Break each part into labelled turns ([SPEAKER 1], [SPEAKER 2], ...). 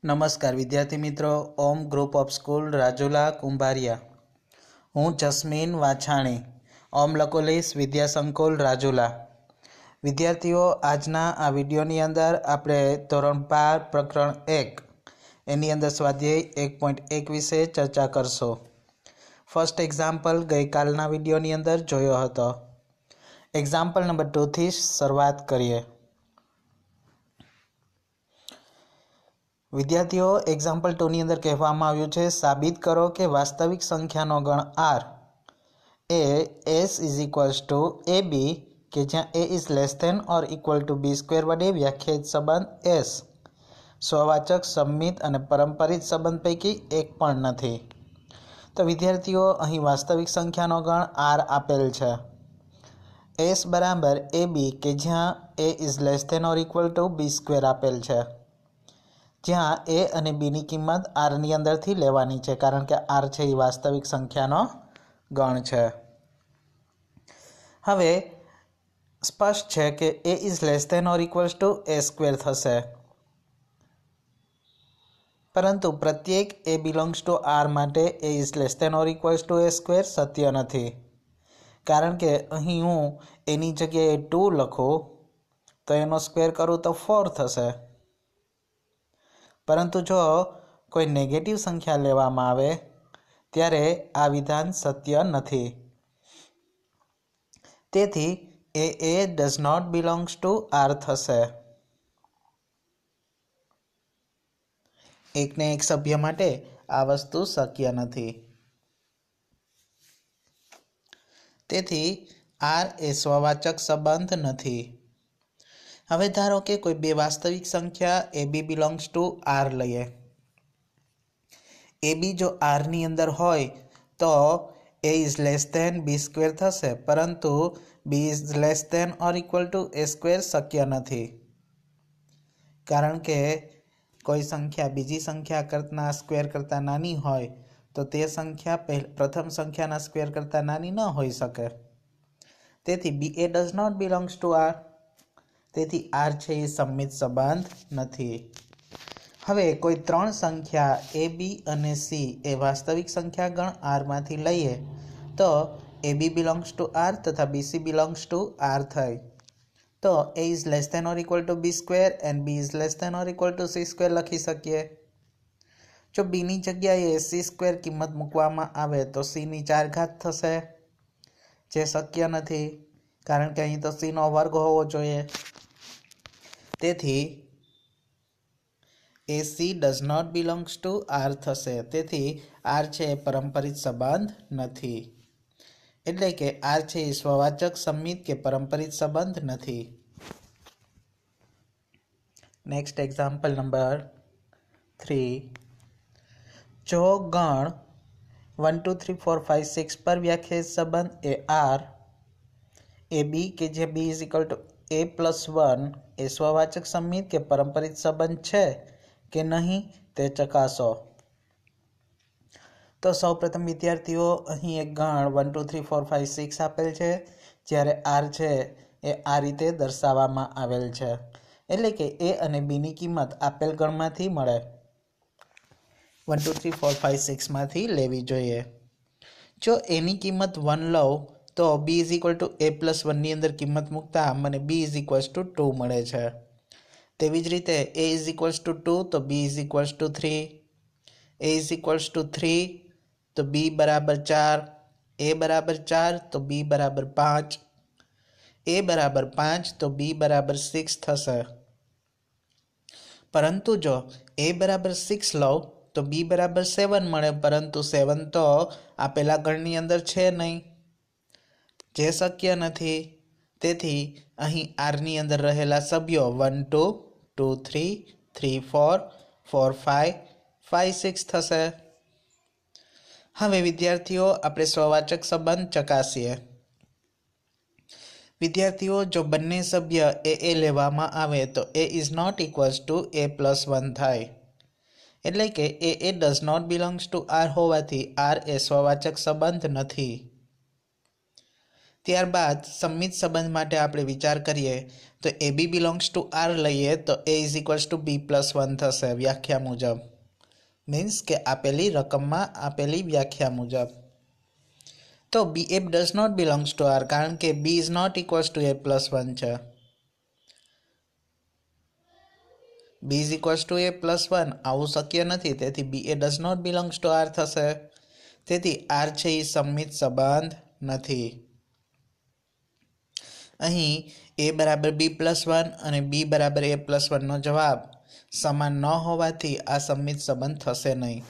[SPEAKER 1] नमस्कार विद्यार्थी मित्रों, Om group of school Rajula Kumbhariya. હું જસ્મીન વાછાણી, ઓમ લકોલીસ વિદ્યા સંકુલ રાજુલા। વિદ્યાર્થીઓ, આજના આ વિડીયોની અંદર આપણે ધોરણ 12 પ્રકરણ 1 એની અંદર સ્વાધ્યાય 1.1 વિશે ચર્ચા કરશો। ફર્સ્ટ એક્ઝામ્પલ ગઈકાલના વિડીયોની અંદર જોયો હતો। એક્ઝામ્પલ નંબર 2 થી શરૂઆત કરીએ। विद्यार्थीओ, एग्जाम्पल 2 नी अंदर कहेवामां आव्युं छे, साबित करो कि वास्तविक संख्यानो गण आर ए S is equals to a b के ज्यां a is less than or equal to B square वडे व्याख्यायित संबंध एस स्ववाचक संमित अने परंपरित संबंध पैकी एक पण नथी। तो विद्यार्थीओ, अहीं वास्तविक संख्यानो गण आर आपेल छे। एस बराबर ए बी के ज्यां a is less than or equal to B square आपेल छे, ज्यां ए अने बी नी किंमत आर नी अंदर थी लेवानी छे, कारण के आर छे ए वास्तविक संख्यानो गण छे। हवे स्पष्ट छे के ए इज लेस देन और इक्वल्स टू ए स्क्वेर थशे, परंतु प्रत्येक ए बिलोंग्स टू आर माटे ए इज लेस देन और इक्वल्स टू ए स्क्वेर सत्य नथी, कारण के अहीं हूँ एनी जग्याए 2 लखूं तो एनो स्क्वेर करूँ तो 4 थशे, परंतु जो कोई नेगेटिव संख्या लेवामां आवे त्यारे आ विधान सत्य नथी। तेथी A does not belongs to R थशे। एक ने एक सभ्य माटे आ वस्तु शक्य नथी। तेथी आर ए स्ववाचक संबंध नथी। हवे धारो के कोई बे वास्तविक संख्या A B belongs to R लईए। ए बी जो आर नी अंदर होय तो A is less than B square थशे, परंतु B is less than or equal to A square शक्य नथी, कारण के कोई संख्या बीजी संख्या करता स्क्वेर करता नानी होय तो ते संख्या प्रथम संख्याना स्क्वेर करता नानी न होई सके। तेथी b a does not belongs to R. तेथी आर छे ए सम्मित संबंध नथी। हवे कोई 3 संख्या ए बी अने सी ए वास्तविक संख्या गण आर मांथी लईए तो A B belongs to R तथा B C belongs to R थाय। तो A is less than or equal to B square and B is less than or equal to C square लखी सकीए। जो बी नी जग्याए सी square किंमत मूकवामां आवे तो सी नी 4 घात थशे, जे शक्य नथी, कारण के अहीं तो सी नो वर्ग होवो जोईए। तेथी A C does not belongs to R थशे। तेथी आर छे परंपरित संबंध नथी, एटले के आर छे स्ववाचक संमित के परंपरित संबंध नथी। Next example number 3। जो गण 1 2 3 4 5 6 पर व्याख्यायित संबंध ए आर ए बी के जे b is equal to A plus 1 ए स्ववाचक संमित के परंपरित संबंध छे के नहीं ते चकासो। तो सौ प्रथम विद्यार्थीओ, अहीं एक गण 1 2 3 4 5 6 आपेल छे, ज्यारे आर छे ए आ रीते दर्शाववामां आवेल छे, एटले के ए अने बी नी किंमत आपेल गणमांथी मळे 1 2 3 4 5 6 मांथी लेवी जोईए। जो ए नी किंमत 1 लઉં तो b is equal to A plus 1 नी अंदर किंमत मूकता मने बी इज इक्वल्स टू 2 मळे छे। तेवी ज रीते ए इज इक्वल्स टू 2 तो b is equals to 3, a is equals to 3 तो बी बराबर 4, ए बराबर 4 तो बी बराबर 5, ए बराबर 5 तो बी बराबर 6 थशे। परंतु जो ए बराबर 6 लઉં तो बी बराबर 7 मळे, परंतु 7 तो आपेला गणनी अंदर छे नहीं, जे शक्य नथी। तेथी अहीं आर नी अंदर रहेला सभ्यो 1 2 2 3 3 4 4 5 5 6 थशे। हवे विद्यार्थीओ, आपणे स्ववाचक संबंध चकासीए। विद्यार्थीओ, जो बंने सभ्य ए लेवामां आवे तो A is not equals to A plus 1 थाय, एटले के A does not belongs to R होवाथी आर ए स्ववाचक संबंध नथी। ત્યારબાદ સંમિત સંબંધ માટે આપણે વિચાર કરીએ तो A B belongs to R લઈએ તો A is equals to B plus 1 થશે વ્યાખ્યા મુજબ. મીન્સ કે આપેલી રકમમાં આપેલી વ્યાખ્યા મુજબ. તો B A does not belongs to R કારણ કે B is not equals to A plus 1 છે. B is equals to A plus 1 આવું શક્ય નથી, તેથી B A does not belongs to R થશે. તેથી આર છે એ સંમિત સંબંધ નથી. અહીં એ બરાબર બી પ્લસ 1 અને બી બરાબર એ પ્લસ 1નો જવાબ સમાન ન હોવાથી આ સંમિત સંબંધ થશે નહીં.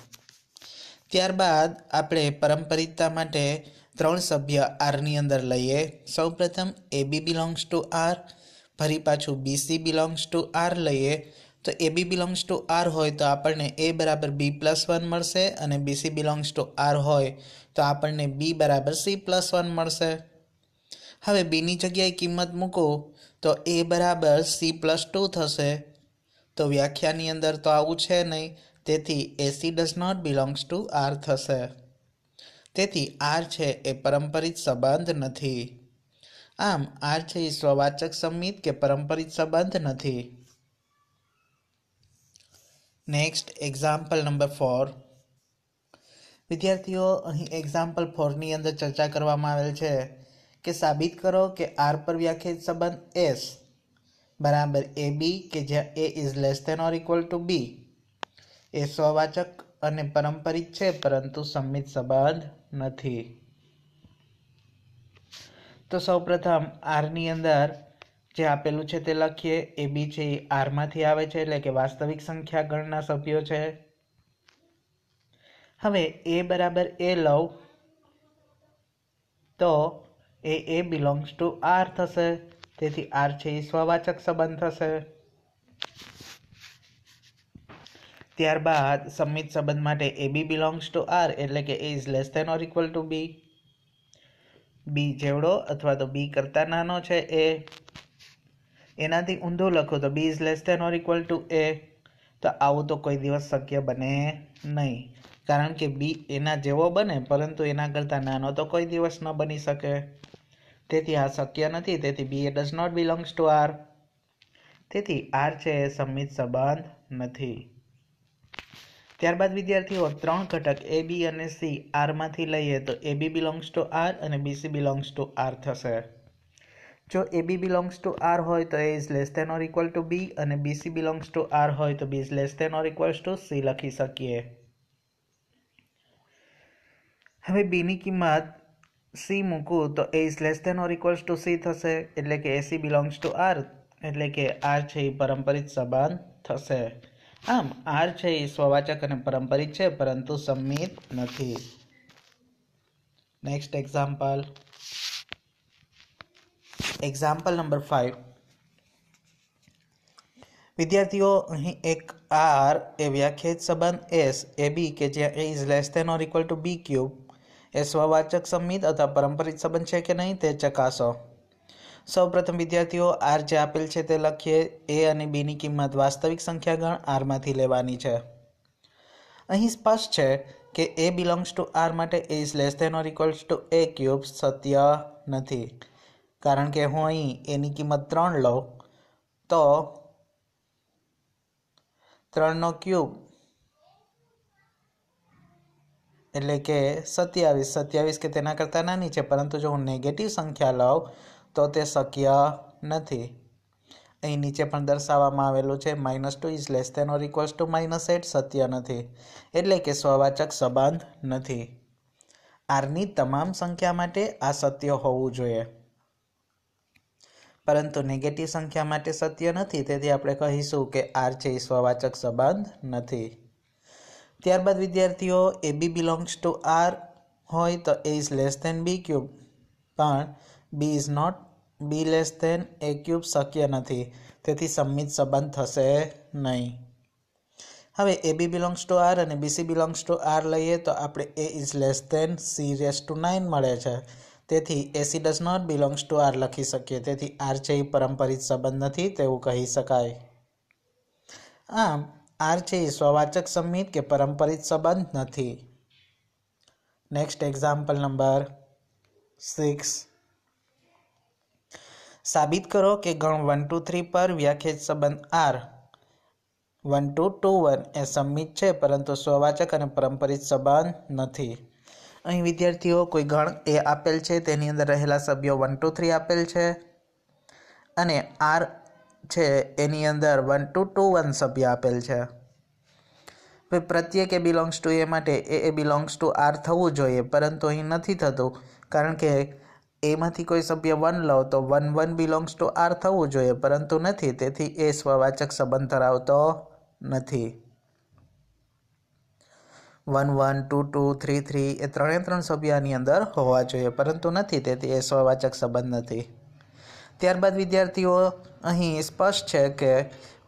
[SPEAKER 1] ત્યારબાદ આપણે પરંપરિતતા માટે 3 સભ્ય આરની અંદર લઈએ. સૌપ્રથમ એ બી બિલોંગ્સ ટુ આર, ફરી પાછું બીસી બિલોંગ્સ ટુ આર લઈએ. તો A B belongs to R હોય તો આપણને એ બરાબર બી પ્લસ 1 મળશે અને બીસી બિલોંગ્સ ટુ આર હોય તો આપણને બી બરાબર સી પ્લસ 1 મળશે. હવે બીની જગ્યાએ કિંમત મૂકો તો એ બરાબર સી પ્લસ 2 થશે. તો વ્યાખ્યાની અંદર તો આવું છે નહીં, તેથી A C does not belongs to R થશે. તેથી આર છે એ પરંપરિત સંબંધ નથી. આમ આર છે એ સ્વવાચક સંમિત કે પરંપરિત સંબંધ નથી. Next example number 4. વિદ્યાર્થીઓ, અહીં એક્ઝામ્પલ 4ની અંદર ચર્ચા કરવામાં આવેલ છે કે સાબિત કરો કે આર પર વ્યાખ્યાયિત સંબંધ એસ બરાબર એ બી કે જ્યાં A is less than or equal to B એ સ્વવાચક અને પરંપરિત છે પરંતુ સંમિત સંબંધ નથી. તો સૌપ્રથમ આરની અંદર જે આપેલું છે તે લખીએ. એ બી છે એ આરમાંથી આવે છે એટલે કે વાસ્તવિક સંખ્યા ગણના સભ્યો છે. હવે એ બરાબર એ લઉં તો એ બિલોંગ્સ ટુ આર થશે. તેથી આર છે એ સ્વવાચક સંબંધ થશે. ત્યારબાદ સંમિત સંબંધ માટે A B belongs to R એટલે કે A is less than or equal to B. B જેવડો અથવા તો બી કરતા નાનો છે એ. એનાથી ઊંધું લખો તો B is less than or equal to A. તો આવું તો કોઈ દિવસ શક્ય બને નહીં, કારણ કે બી એના જેવો બને પરંતુ એના કરતાં નાનો તો કોઈ દિવસ ન બની શકે. તેથી આ શક્ય નથી. તેથી B A does not belongs to R. તેથી આર છે એ સંમિત સંબંધ નથી. ત્યારબાદ વિદ્યાર્થીઓ 3 ઘટક એ બી અને સી આરમાંથી લઈએ તો A B belongs to R અને બીસી બિલોંગ્સ ટુ આર થશે. જો A B belongs to R હોય તો A is less than or equal to B અને બીસી બિલોંગ્સ ટુ આર હોય તો B is less than or equals to C લખી શકીએ. હવે બીની કિંમત સી મૂકું તો A is less than or equals to C થશે એટલે કે એસી બિલોંગ્સ ટુ આર એટલે કે આર છે એ પરંપરિત સંબંધ થશે. આમ આર છે એ સ્વવાચક અને પરંપરિત છે પરંતુ સંમિત નથી. Next example number 5. વિદ્યાર્થીઓ, અહીં એક આર એ વ્યાખ્યાયિત સંબંધ એસ એ બી કે જ્યાં A is less than or equal to B cube એ સ્વવાચક સંમિત અથવા પરંપરિત સંબંધ છે કે નહીં તે ચકાસો. સૌપ્રથમ વિદ્યાર્થીઓ આર જે આપેલ છે તે લખીએ. એ અને બીની કિંમત વાસ્તવિક સંખ્યાગણ આરમાંથી લેવાની છે. અહીં સ્પષ્ટ છે કે એ બિલોંગ્સ ટુ આર માટે A is less than or equals to A cube સત્ય નથી, કારણ કે હું અહીં એની કિંમત 3 લઉં તો 3નો ક્યુબ એટલે કે 27 કે તેના કરતાં નાની છે, પરંતુ જો હું નેગેટિવ સંખ્યા લઉં તો તે શક્ય નથી. અહીં નીચે પણ દર્શાવવામાં આવેલું છે -2 is less than or equals to -8 સત્ય નથી એટલે કે સ્વવાચક સંબંધ નથી. આરની તમામ સંખ્યા માટે આ સત્ય હોવું જોઈએ, પરંતુ નેગેટિવ સંખ્યા માટે સત્ય નથી. તેથી આપણે કહીશું કે આર છે એ સ્વવાચક સંબંધ નથી. ત્યારબાદ વિદ્યાર્થીઓ A B belongs to R હોય તો A is less than B cube, પણ B is not B less than A cube શક્ય નથી. તેથી સંમિત સંબંધ થશે નહીં. હવે A B belongs to R અને બીસી બિલોંગ્સ ટુ આર લઈએ તો આપણે A is less than C raise to 9 મળે છે. તેથી A C does not belongs to R લખી શકીએ. તેથી આર છે એ પરંપરિત સંબંધ નથી તેવું કહી શકાય. આમ આર છે એ સ્વવાચક સંમિત કે પરંપરિત સંબંધ નથી. Next example number 6. साबित करो कि गण 1 2 3 पर व्याख्यायित संबंध R 1 2 2 1 એ સંમિત છે, પરંતુ સ્વવાચક અને પરંપરિત સંબંધ નથી. અહીં વિદ્યાર્થીઓ કોઈ ગણ એ આપેલ છે, તેની અંદર રહેલા સભ્યો 1 2 3 આપેલ છે અને R છે એની અંદર 1 2 2 1 સભ્ય આપેલ છે. પ્રત્યેક એ બિલોંગ્સ ટુ એ માટે એ બિલોંગ્સ ટુ R થવું જોઈએ, પરંતુ અહીં નથી થતું, કારણ કે એમાંથી કોઈ સભ્ય 1 લો તો 1 1 બિલોંગ્સ ટુ R થવું જોઈએ, પરંતુ નથી. તેથી એ સ્વવાચક સંબંધ ધરાવતો નથી. 1 1 2 2 3 3 એ ત્રણે સભ્ય આની અંદર હોવા જોઈએ, પરંતુ નથી. તેથી એ સ્વવાચક સંબંધ નથી. ત્યારબાદ વિદ્યાર્થીઓ અહીં સ્પષ્ટ છે કે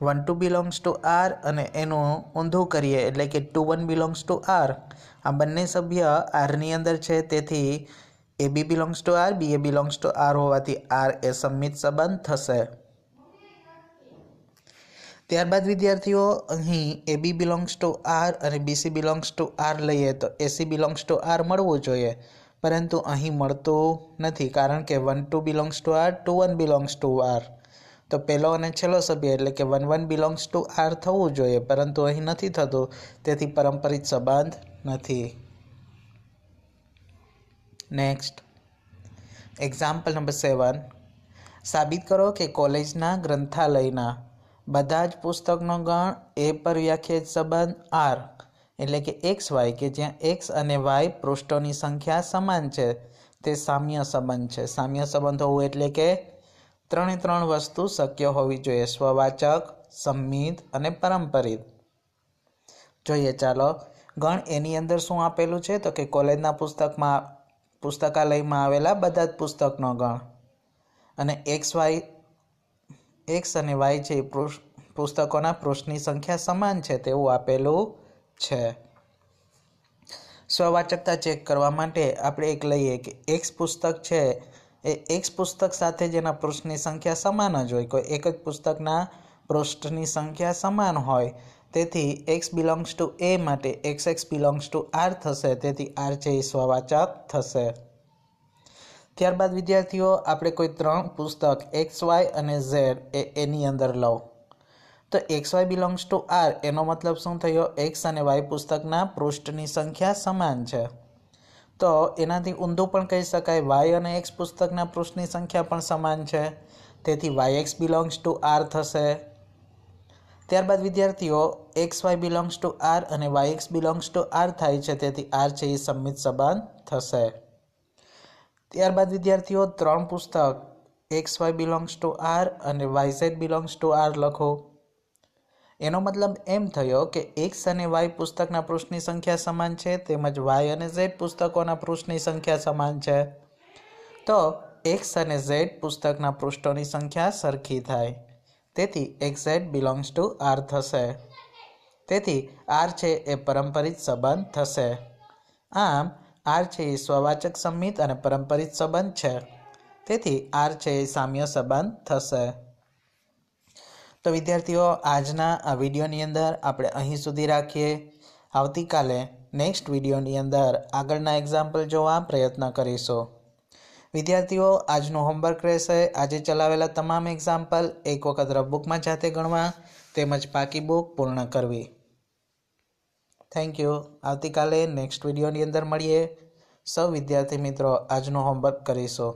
[SPEAKER 1] 1 2 બિલોંગ્સ ટુ R અને એનું ઊંધું કરીએ એટલે કે 2 1 બિલોંગ્સ ટુ R. આ બંને સભ્ય Rની અંદર છે, તેથી AB belongs to R, BA belongs to R હોવાથી R એ સંમિત સંબંધ થશે. ત્યારબાદ વિદ્યાર્થીઓ અહીં AB બિલોંગ્સ ટુ R અને BC બિલોંગ્સ ટુ R લઈએ તો AC બિલોંગ્સ ટુ R મળવું જોઈએ, પરંતુ અહીં મળતું નથી, કારણ કે 1 2 belongs to R, 2 1 belongs to R. તો પહેલો અને છેલ્લો સભ્ય એટલે કે 1 1 બિલોંગ્સ ટુ R થવું જોઈએ, પરંતુ અહીં નથી થતું, તેથી પરંપરિત સંબંધ નથી. Next example number 7. સાબિત કરો કે કોલેજના ગ્રંથાલયના બધા જ પુસ્તકનો ગણ એ પર વ્યાખ્યાયિત સંબંધ R એટલે કે XY કે જ્યાં X અને Y પૃષ્ઠોની સંખ્યા સમાન છે તે સામ્ય સંબંધ છે. સામ્ય સંબંધ હોવું એટલે કે ત્રણ વસ્તુ શક્ય હોવી જોઈએ: સ્વવાચક, સંમિત અને પરંપરિત. જોઈએ ચાલો. ગણ એની અંદર શું આપેલું છે તો કે કોલેજના પુસ્તકાલયમાં આવેલા બધા જ પુસ્તકનો ગણ, અને X અને Y છે પુસ્તકોના પૃષ્ઠની સંખ્યા સમાન છે તેવું આપેલું છે. સ્વવાચકતા ચેક કરવા માટે આપણે એક લઈએ કે X પુસ્તક છે એ X પુસ્તક સાથે જેના પૃષ્ઠની સંખ્યા સમાન જ હોય. કોઈ એક જ પુસ્તકના પૃષ્ઠની સંખ્યા સમાન હોય, તેથી X બિલોંગ્સ ટુ A માટે XX બિલોંગ્સ ટુ R થશે, તેથી R છે એ સ્વવાચક થશે. ત્યારબાદ વિદ્યાર્થીઓ આપણે કોઈ 3 પુસ્તક XY અને Z એની અંદર લો તો XY બિલોંગ્સ ટુ R એનો મતલબ શું થયો? X અને Y પુસ્તકના પૃષ્ઠની સંખ્યા સમાન છે, તો એનાથી ઊંધું પણ કહી શકાય Y અને X પુસ્તકના પૃષ્ઠની સંખ્યા પણ સમાન છે, તેથી YX બિલોંગ્સ ટુ R થશે. ત્યારબાદ વિદ્યાર્થીઓ XY બિલોંગ્સ ટુ R અને YX બિલોંગ્સ ટુ R થાય છે, તેથી R છે એ સંમિત સંબંધ થશે. ત્યારબાદ વિદ્યાર્થીઓ 3 પુસ્તક XY બિલોંગ્સ ટુ R અને YZ બિલોંગ્સ ટુ R લખો. એનો મતલબ એમ થયો કે X અને Y પુસ્તકના પૃષ્ઠની સંખ્યા સમાન છે, તેમજ Y અને Z પુસ્તકોના પૃષ્ઠની સંખ્યા સમાન છે, તો X અને Z પુસ્તકના પૃષ્ઠોની સંખ્યા સરખી થાય, તેથી XZ બિલોંગ્સ ટુ R થશે. તેથી R છે એ પરંપરિત સંબંધ થશે. આમ R છે એ સ્વવાચક, સંમિત અને પરંપરિત સંબંધ છે, તેથી R છે એ સામ્ય સંબંધ થશે. તો વિદ્યાર્થીઓ આજના આ વિડીયોની અંદર આપણે અહીં સુધી રાખીએ. આવતીકાલે નેક્સ્ટ વિડીયોની અંદર આગળના એક્ઝામ્પલ જોવા પ્રયત્ન કરીશું. વિદ્યાર્થીઓ આજનું હોમવર્ક રહેશે આજે ચલાવેલા તમામ એક્ઝામ્પલ એક વખત રફબુકમાં જાતે ગણવા તેમજ પાકી બુક પૂર્ણ કરવી. Thank you. આવતીકાલે નેક્સ્ટ વિડીયોની અંદર મળીએ. સૌ વિદ્યાર્થી મિત્રો આજનું હોમવર્ક કરીશું.